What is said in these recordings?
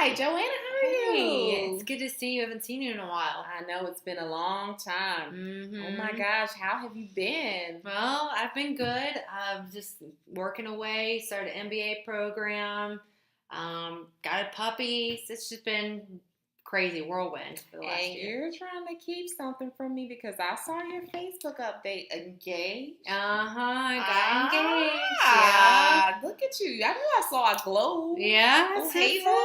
Hi, Joanna. How are Hey, you? it's good to see you. I haven't seen you in a while. I know it's been a long time. Oh my Mm-hmm. gosh, how have you been? Well, I've been good. I've just working away, started an MBA program, got a puppy. So it's just been crazy whirlwind for the last And year. you're trying to keep something from me because I saw your Facebook update. Engaged? Got engaged. Yeah. Look at you. I knew I saw a glow. Yeah, Oh, it's Hazel.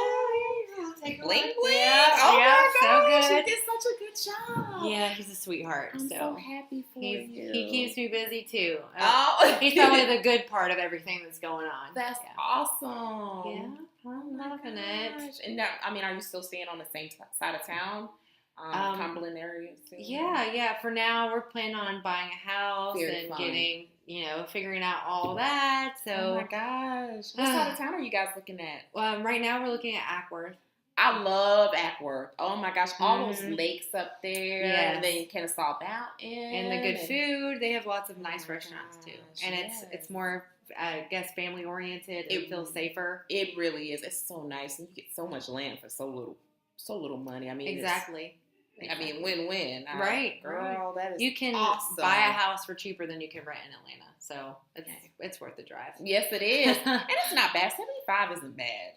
Take a Bling look. bling. Yeah, Oh yeah, my so gosh, good. you did such a good job. Yeah, he's a sweetheart. I'm so happy for you. He keeps me busy too. Oh, He's probably the good part of everything that's going on. That's yeah. awesome. Yeah, I'm loving it. And now, I mean, are you still staying on the same side of town? Cumberland area? Still? Yeah. For now, we're planning on buying a house Very fun. getting, figuring out all that. So, oh my gosh. What side of town are you guys looking at? Right now we're looking at Ackworth. I love Ackworth. Oh my gosh, all those Mhm. lakes up there. Yes. And then Kennesaw Mountain. And the good food. They have lots of nice my restaurants too. gosh, And yes. it's more, I guess, family oriented. It feels safer. It really is. It's so nice. And you get so much land for so little money. I mean, Exactly. Win-win. Right. Girl, that is You can awesome. buy a house for cheaper than you can rent in Atlanta. So it's worth the drive. Yes, it is. And it's not bad. 75 isn't bad.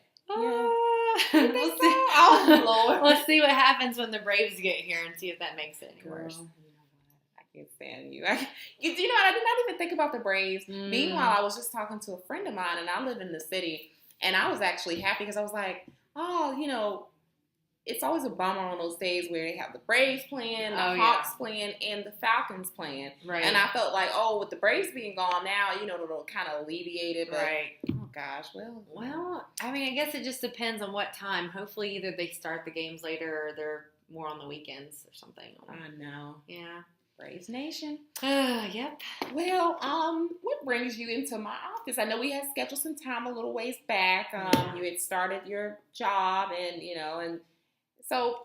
We'll see. Oh, Lord. Let's see what happens when the Braves get here and see if that makes it any worse. Girl, you know what? I can't stand you. You know what? I did not even think about the Braves. Meanwhile, I was just talking to a friend of mine, and I live in the city, and I was actually happy because I was like, oh, it's always a bummer on those days where they have the Braves playing, the Hawks playing, and the Falcons playing. Right. And I felt like, with the Braves being gone now, it'll kind of alleviate it. But, oh, gosh. Well, I mean, I guess it just depends on what time. Hopefully either they start the games later or they're more on the weekends or something. I know. Yeah. Braves Nation. Yep. Well, what brings you into my office? I know we had scheduled some time a little ways back. You had started your job and so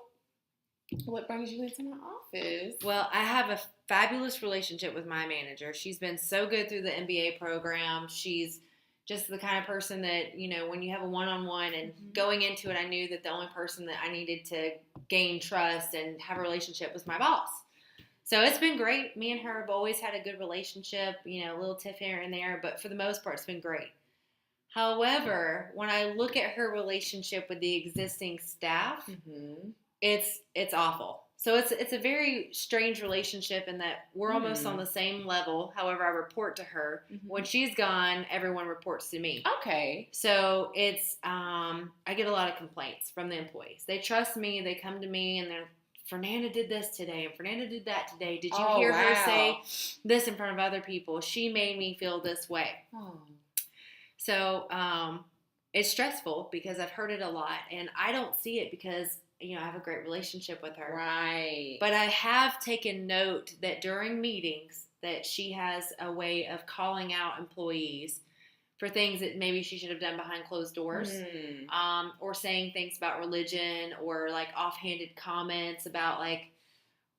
what brings you into my office? Well, I have a fabulous relationship with my manager. She's been so good through the MBA program. She's just the kind of person that, when you have a one-on-one and going into it, I knew that the only person that I needed to gain trust and have a relationship was my boss. So it's been great. Me and her have always had a good relationship, a little tiff here and there, but for the most part, it's been great. However, when I look at her relationship with the existing staff, it's awful. So it's a very strange relationship in that we're almost on the same level. However, I report to her. When she's gone, everyone reports to me. Okay. So it's I get a lot of complaints from the employees. They trust me. They come to me and they're, Fernanda did this today and Fernanda did that today. Did you hear her say this in front of other people? She made me feel this way. Oh. So it's stressful because I've heard it a lot and I don't see it because I have a great relationship with her. Right. But I have taken note that during meetings that she has a way of calling out employees for things that maybe she should have done behind closed doors, or saying things about religion or like offhanded comments about like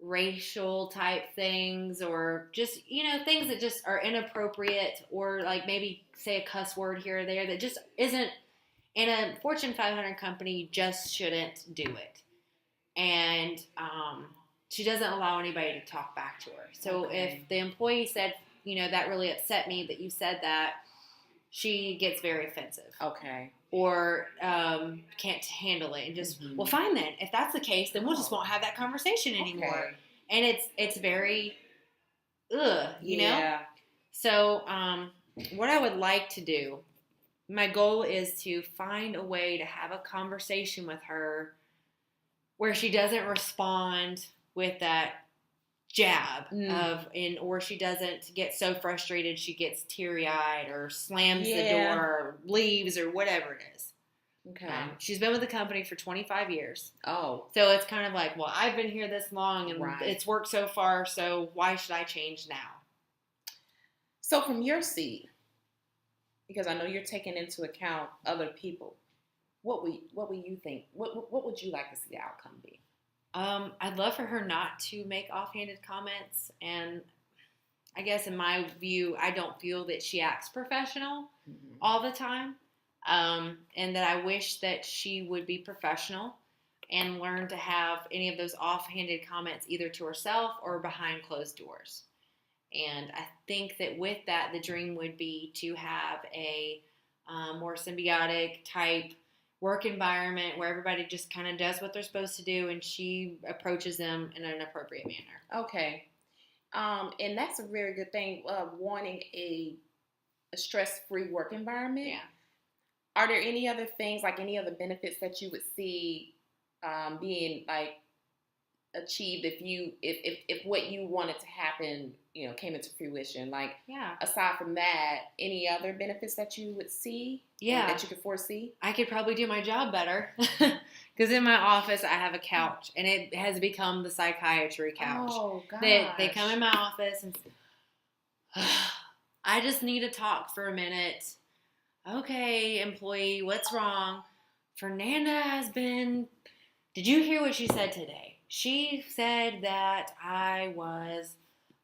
racial type things or just, things that just are inappropriate or like maybe say a cuss word here or there that just isn't. In a Fortune 500 company, you just shouldn't do it. And she doesn't allow anybody to talk back to her. So if the employee said, that really upset me that you said that, she gets very offensive. Okay. Or can't handle it and just, well, fine then. If that's the case, then we'll just won't have that conversation anymore. And it's very, you know? So what I would like to do, my goal is to find a way to have a conversation with her where she doesn't respond with that jab or she doesn't get so frustrated she gets teary-eyed or slams the door or leaves or whatever it is. Okay. She's been with the company for 25 years. Oh. So it's kind of like, well, I've been here this long and it's worked so far, so why should I change now? So from your seat, because I know you're taking into account other people, what would you think? What would you like to see the outcome be? I'd love for her not to make offhanded comments, and I guess in my view, I don't feel that she acts professional all the time. And that I wish that she would be professional and learn to have any of those offhanded comments either to herself or behind closed doors. And I think that with that, the dream would be to have a more symbiotic type work environment where everybody just kind of does what they're supposed to do and she approaches them in an appropriate manner. Okay. And that's a very good thing, wanting a stress-free work environment. Yeah. Are there any other things, like any other benefits that you would see being like achieved if what you wanted to happen, came into fruition? Like, aside from that, any other benefits that you would see? Yeah. That you could foresee? I could probably do my job better. Because in my office, I have a couch, and it has become the psychiatry couch. Oh, gosh. They come in my office, and I just need to talk for a minute. Okay, employee, what's wrong? Fernanda has been... Did you hear what she said today? She said that I was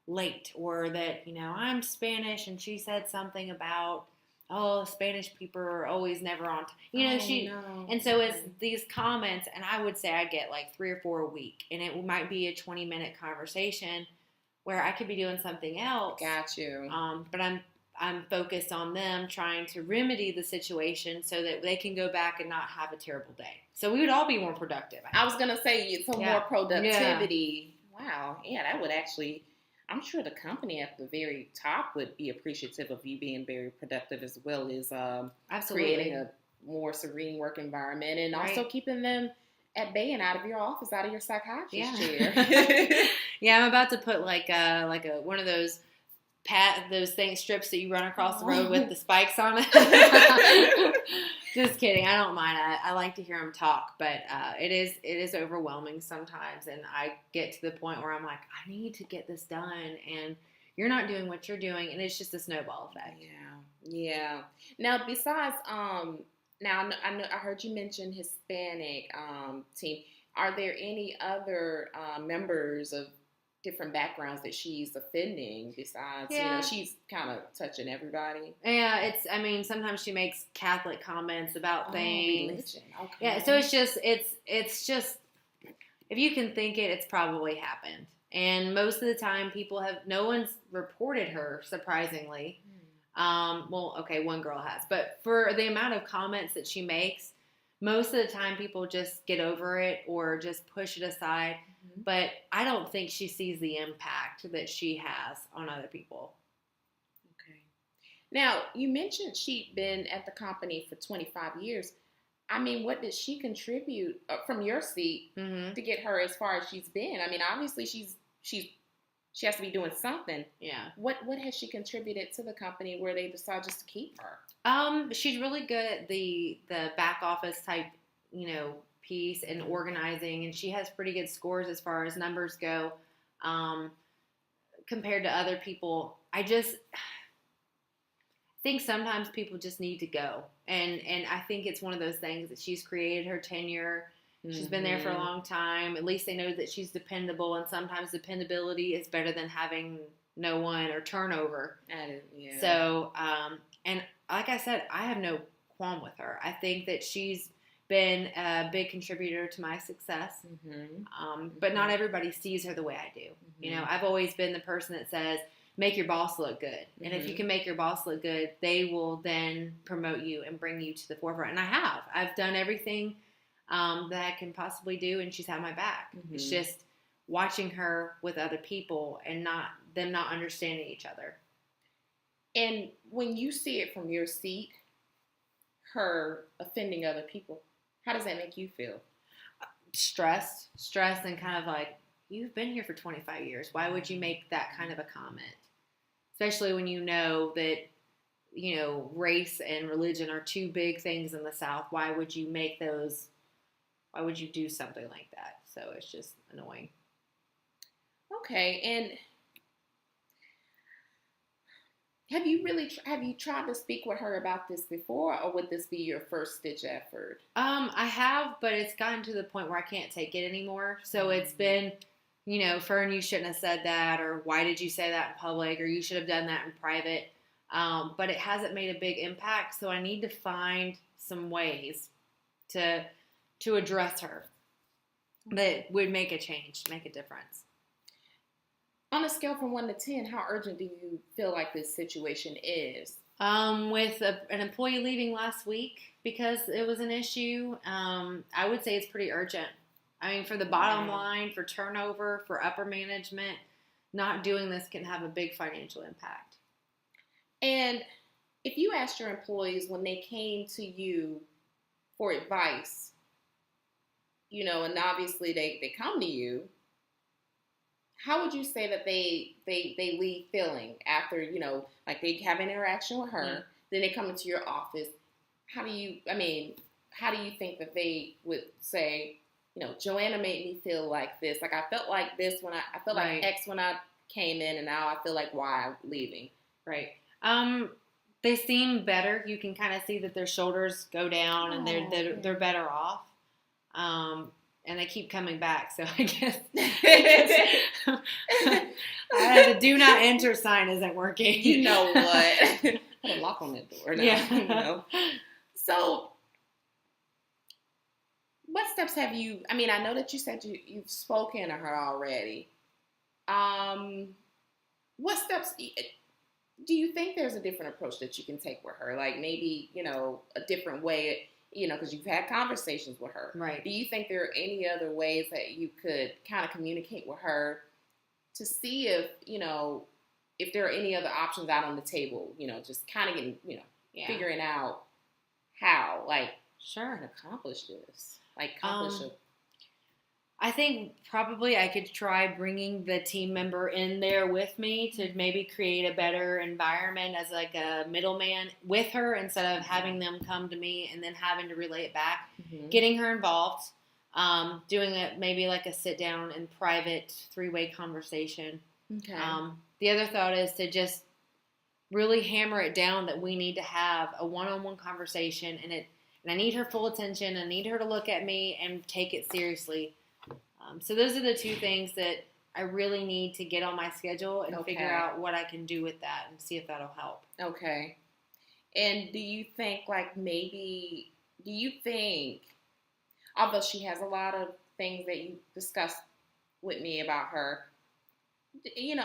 late, or that, I'm Spanish, and she said something about, Spanish people are always never on time. No. And so it's these comments, and I would say I get like 3 or 4 a week, and it might be a 20-minute conversation where I could be doing something else. Got you. But I'm focused on them trying to remedy the situation so that they can go back and not have a terrible day. So we would all be more productive. I was going to say more productivity. Yeah. Wow. Yeah, that would actually, I'm sure the company at the very top would be appreciative of you being very productive, as well as Absolutely. Creating a more serene work environment, and also keeping them at bay and out of your office, out of your psychiatrist chair. Yeah, I'm about to put like a one of those strips that you run across the road with the spikes on it. Just kidding. I don't mind. I like to hear them talk, but it is overwhelming sometimes, and I get to the point where I'm like, I need to get this done, and you're not doing what you're doing, and it's just a snowball effect. Yeah. Now, besides, now I heard you mention Hispanic team. Are there any other members of different backgrounds that she's offending besides, she's kind of touching everybody? Yeah, sometimes she makes Catholic comments about things. Religion. Okay. Yeah, so it's just, if you can think it, it's probably happened. And most of the time no one's reported her, surprisingly. Well, okay, one girl has. But for the amount of comments that she makes, most of the time people just get over it or just push it aside. But I don't think she sees the impact that she has on other people. Okay. Now, you mentioned she'd been at the company for 25 years. I mean, what did she contribute from your seat to get her as far as she's been? I mean, obviously she has to be doing something. Yeah. What has she contributed to the company where they decide just to keep her? She's really good at the back office type, piece and organizing, and she has pretty good scores as far as numbers go, compared to other people. I just think sometimes people just need to go, and I think it's one of those things that she's created her tenure. She's been there for a long time. At least they know that she's dependable, and sometimes dependability is better than having no one or turnover. So, and like I said, I have no qualm with her. I think that she's been a big contributor to my success, but not everybody sees her the way I do. I've always been the person that says, make your boss look good. And if you can make your boss look good, they will then promote you and bring you to the forefront. And I've done everything that I can possibly do, and she's had my back. It's just watching her with other people and them not understanding each other. And when you see it from your seat, her offending other people, how does that make you feel? Stressed, and kind of like, you've been here for 25 years. Why would you make that kind of a comment? Especially when you know that, race and religion are two big things in the South. Why would you make those? Why would you do something like that? So it's just annoying. Okay, and have you tried to speak with her about this before, or would this be your first ditch effort? I have, but it's gotten to the point where I can't take it anymore. So it's been, Fern, you shouldn't have said that, or why did you say that in public, or you should have done that in private. But it hasn't made a big impact. So I need to find some ways to address her that would make a change, make a difference. On a scale from 1 to 10, how urgent do you feel like this situation is? With an employee leaving last week because it was an issue, I would say it's pretty urgent. I mean, for the bottom line, for turnover, for upper management, not doing this can have a big financial impact. And if you asked your employees when they came to you for advice, and obviously they come to you, how would you say that they leave feeling after, like they have an interaction with her, then they come into your office? How do you think that they would say, Joanna made me feel like this. Like I felt like this when I felt like X when I came in, and now I feel like Y I'm leaving. Right. They seem better. You can kind of see that their shoulders go down and they're better off. And they keep coming back, so I guess the do not enter sign isn't working. You know what? Put a lock on that door now. Yeah. So, what steps have you, I know that you said you've spoken to her already. What steps do you think there's a different approach that you can take with her? Like maybe, a different way, because you've had conversations with her. Right. Do you think there are any other ways that you could kind of communicate with her to see if there are any other options out on the table, just kind of getting, figuring out how, sure, accomplish this, I think probably I could try bringing the team member in there with me to maybe create a better environment as like a middleman with her instead of having them come to me and then having to relay it back. Mm-hmm. Getting her involved, doing it maybe like a sit down and private 3-way conversation. Okay. The other thought is to just really hammer it down that we need to have a one-on-one conversation and I need her full attention. I need her to look at me and take it seriously. So those are the 2 things that I really need to get on my schedule and figure out what I can do with that and see if that'll help. Okay. And do you think, although she has a lot of things that you discussed with me about her,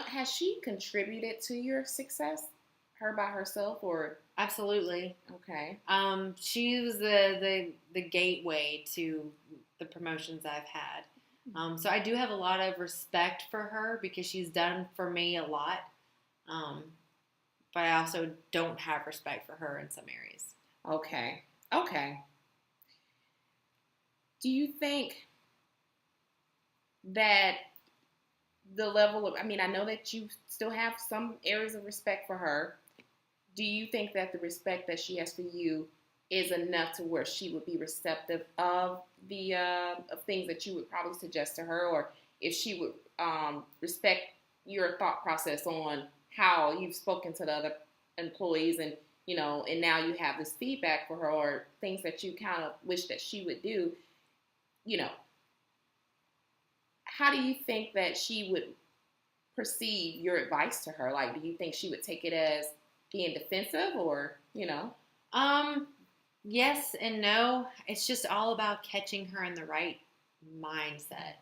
has she contributed to your success, her by herself, or? Absolutely. Okay. She was the gateway to the promotions I've had. So I do have a lot of respect for her because she's done for me a lot. But I also don't have respect for her in some areas. Okay. Do you think that the level of, I know that you still have some areas of respect for her. Do you think that the respect that she has for you is enough to where she would be receptive of the of things that you would probably suggest to her, or if she would respect your thought process on how you've spoken to the other employees and and now you have this feedback for her or things that you kind of wish that she would do, how do you think that she would perceive your advice to her? Like, do you think she would take it as being defensive or, Yes and no. It's just all about catching her in the right mindset.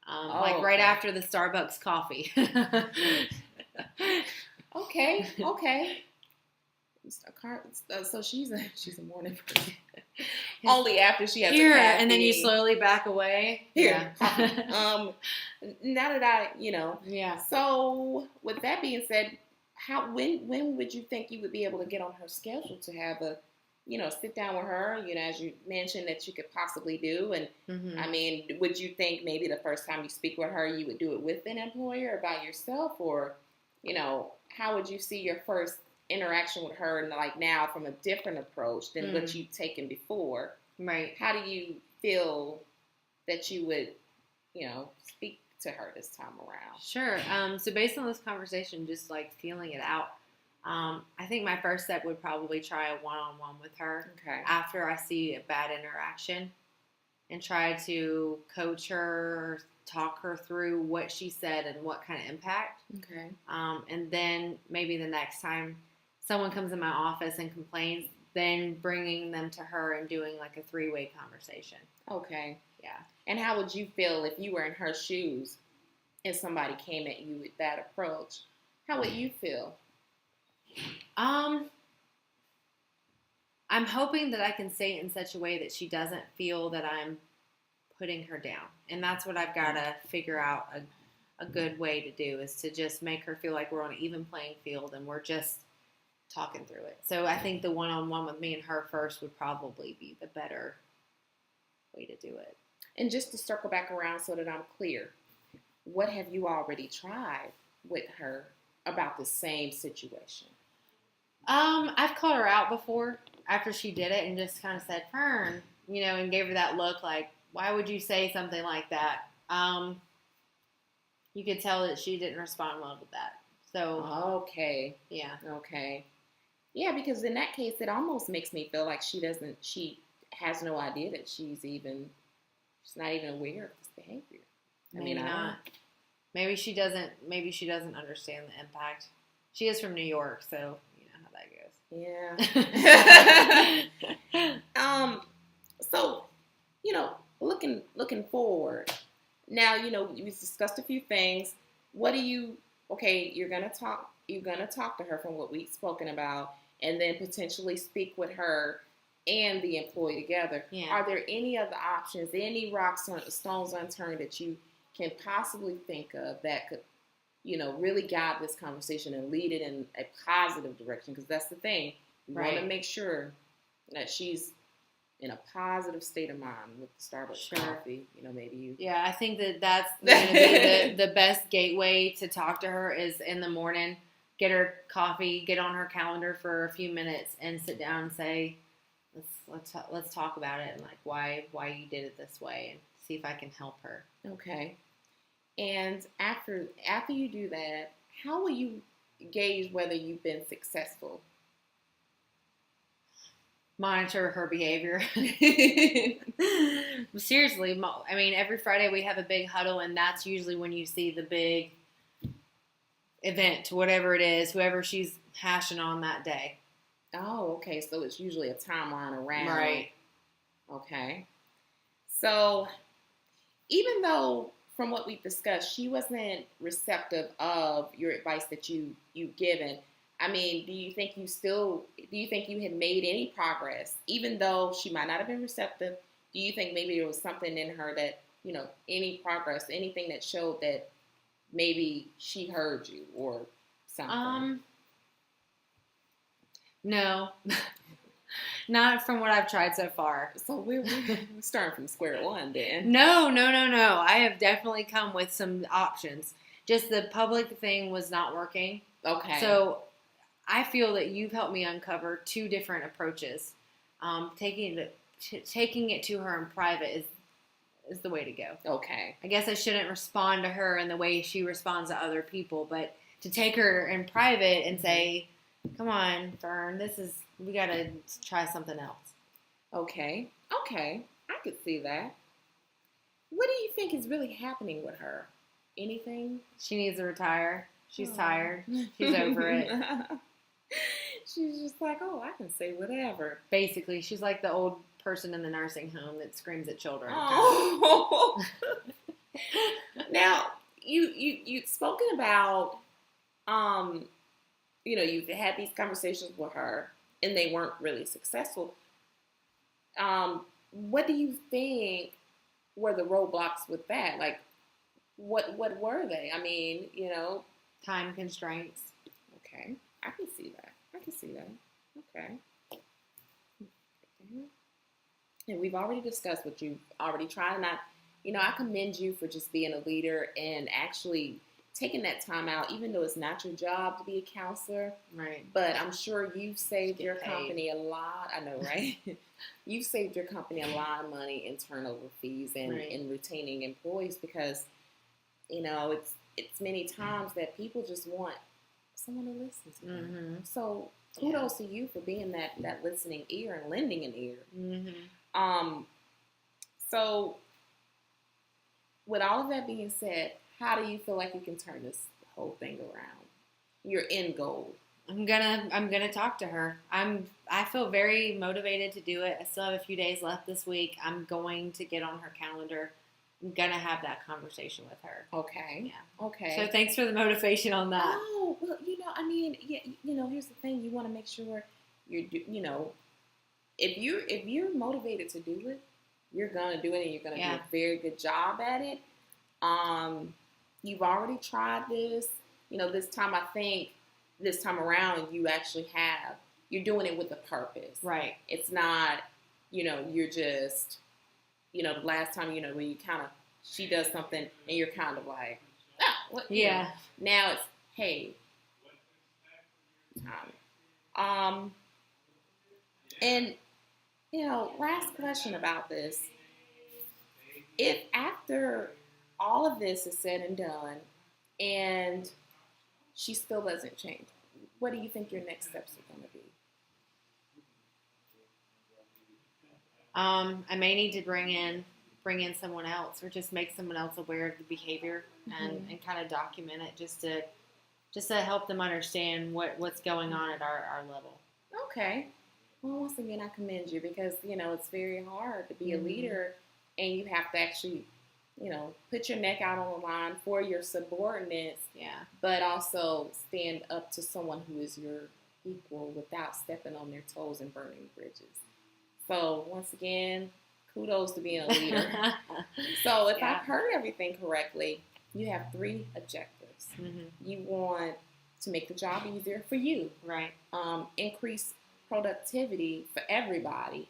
Okay. Right after the Starbucks coffee. Okay. So she's a morning person. Only after she has here, a caffeine. And then you slowly back away. Here. Yeah. Now that Yeah. So with that being said, when would you think you would be able to get on her schedule to have a sit down with her, as you mentioned that you could possibly do. And mm-hmm. Would you think maybe the first time you speak with her, you would do it with an employer or by yourself? Or, how would you see your first interaction with her now from a different approach than what you've taken before? Right. How do you feel that you would, speak to her this time around? Sure. So based on this conversation, just feeling it out, I think my first step would probably try a one-on-one with her after I see a bad interaction and try to coach her, talk her through what she said and what kind of impact. Okay. And then maybe the next time someone comes in my office and complains, then bringing them to her and doing like a 3-way conversation. Okay. Yeah. And how would you feel if you were in her shoes and somebody came at you with that approach? How would you feel? I'm hoping that I can say it in such a way that she doesn't feel that I'm putting her down. And that's what I've got to figure out a good way to do, is to just make her feel like we're on an even playing field and we're just talking through it. So I think the one-on-one with me and her first would probably be the better way to do it. And just to circle back around so that I'm clear, what have you already tried with her about the same situation? I've called her out before after she did it and just kind of said, Fern, and gave her that look like, why would you say something like that? You could tell that she didn't respond well to that. So, okay. Yeah. Okay. Yeah, because in that case, it almost makes me feel like she has no idea that she's not even aware of this behavior. Maybe not. Maybe she doesn't understand the impact. She is from New York, so you know how that goes. Yeah. So, looking forward. Now, we discussed a few things. You're gonna talk to her from what we've spoken about, and then potentially speak with her and the employee together. Yeah. Are there any other options, any stones unturned that you can possibly think of that could, really guide this conversation and lead it in a positive direction? Because that's the thing. We want to make sure that she's in a positive state of mind with the Starbucks coffee. Maybe you. Yeah, I think that's going to be the best gateway to talk to her is in the morning. Get her coffee, get on her calendar for a few minutes, and sit down and say, let's talk about it and like why you did it this way, and see if I can help her. Okay. And after you do that, how will you gauge whether you've been successful? Monitor her behavior. Seriously, I mean, every Friday we have a big huddle, and that's usually when you see the big event, whatever it is, whoever she's hashing on that day. Oh, okay. So it's usually a timeline around. Right. Okay. So even though from what we've discussed, she wasn't receptive of your advice that you've given, I mean, do you think you had made any progress? Even though she might not have been receptive, do you think maybe there was something in her that, any progress, anything that showed that maybe she heard you or something? No. Not from what I've tried so far. So we're starting from square one then. No. I have definitely come with some options. Just the public thing was not working. Okay. So I feel that you've helped me uncover 2 different approaches. Taking it to her in private is the way to go. Okay. I guess I shouldn't respond to her in the way she responds to other people, but to take her in private and say, come on, Fern, we got to try something else. Okay. I could see that. What do you think is really happening with her? Anything? She needs to retire. She's tired. She's over it. She's just like, I can say whatever. Basically, she's like the old person in the nursing home that screams at children. Oh. Now, you'd spoken about, you've had these conversations with her, and they weren't really successful. What do you think were the roadblocks with that? Like, what were they? I mean, Time constraints. Okay, I can see that. Okay. And we've already discussed what you've already tried, and I commend you for just being a leader and actually taking that time out, even though it's not your job to be a counselor. Right. But I'm sure you've saved your company a lot. I know, right? You've saved your company a lot of money in turnover fees and in retaining employees because, it's many times that people just want someone to listen to them. Mm-hmm. So kudos to you for being that listening ear and lending an ear. Mm-hmm. So with all of that being said, how do you feel like you can turn this whole thing around? Your end goal. I'm gonna talk to her. I feel very motivated to do it. I still have a few days left this week. I'm going to get on her calendar. I'm gonna have that conversation with her. Okay. Yeah. Okay. So thanks for the motivation on that. Oh, well, I mean, yeah, here's the thing. You want to make sure if you're motivated to do it, you're gonna do it, and you're gonna do a very good job at it. You've already tried this. This time around, you're doing it with a purpose. Right. It's not, you're just, the last time, where you kind of, she does something and you're kind of like, what? Yeah. Now it's, hey, and, last question about this. If after all of this is said and done and she still doesn't change, what do you think your next steps are going to be? I may need to bring in someone else, or just make someone else aware of the behavior and kind of document it, just to help them understand what's going on at our level. Okay. Well, once again, I commend you, because it's very hard to be a leader, and you have to actually put your neck out on the line for your subordinates. Yeah. But also stand up to someone who is your equal without stepping on their toes and burning bridges. So once again, kudos to being a leader. So if I've heard everything correctly, you have 3 objectives. Mm-hmm. You want to make the job easier for you. Right. Increase productivity for everybody,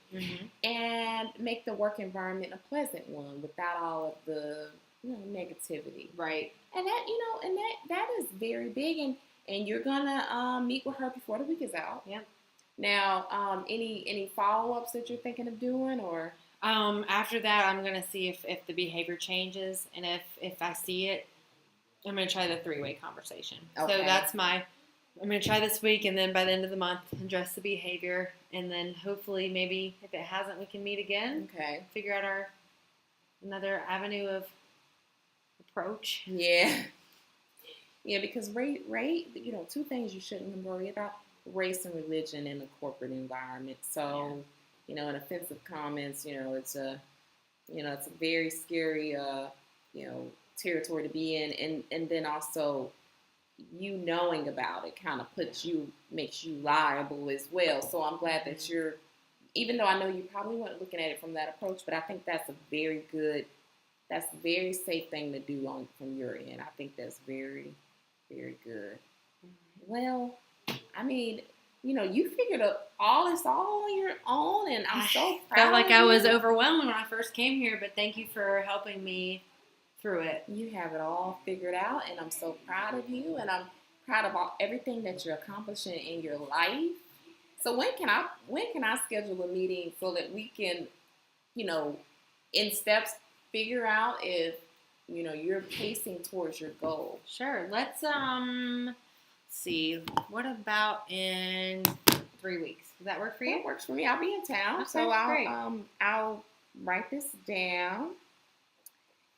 and make the work environment a pleasant one without all of the negativity. Right. And that is very big, and you're gonna meet with her before the week is out. Yep. Now, any follow-ups that you're thinking of doing, or after that, I'm gonna see if the behavior changes, and if I see it, I'm gonna try the 3-way conversation. Okay. So that's I'm going to try this week, and then by the end of the month, address the behavior. And then hopefully, maybe if it hasn't, we can meet again. Okay. Figure out another avenue of approach. Yeah. Yeah, because rate, 2 things you shouldn't worry about: race and religion in the corporate environment. So, in offensive comments, it's a very scary, territory to be in. And then also, you knowing about it kind of makes you liable as well. So I'm glad that even though I know you probably weren't looking at it from that approach, but I think that's a very safe thing to do from your end. I think that's very, very good. Well, I mean, you figured out all this all on your own, and I'm so proud. Felt like I was overwhelmed when I first came here, but thank you for helping me through it. You have it all figured out, and I'm so proud of you, and I'm proud of everything that you're accomplishing in your life. So when can I schedule a meeting so that we can, in steps, figure out if you're pacing towards your goal? Sure. Let's see. What about in 3 weeks? Does that work for you? That works for me. I'll be in town, okay, so great. I'll write this down.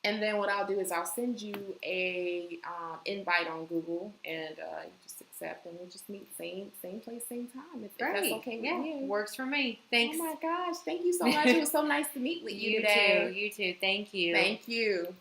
And then what I'll do is I'll send you a invite on Google, and you just accept, and we'll just meet same place, same time. If that's okay with you. Works for me. Thanks. Oh my gosh, thank you so much. It was so nice to meet with you today. You too. Thank you. Thank you.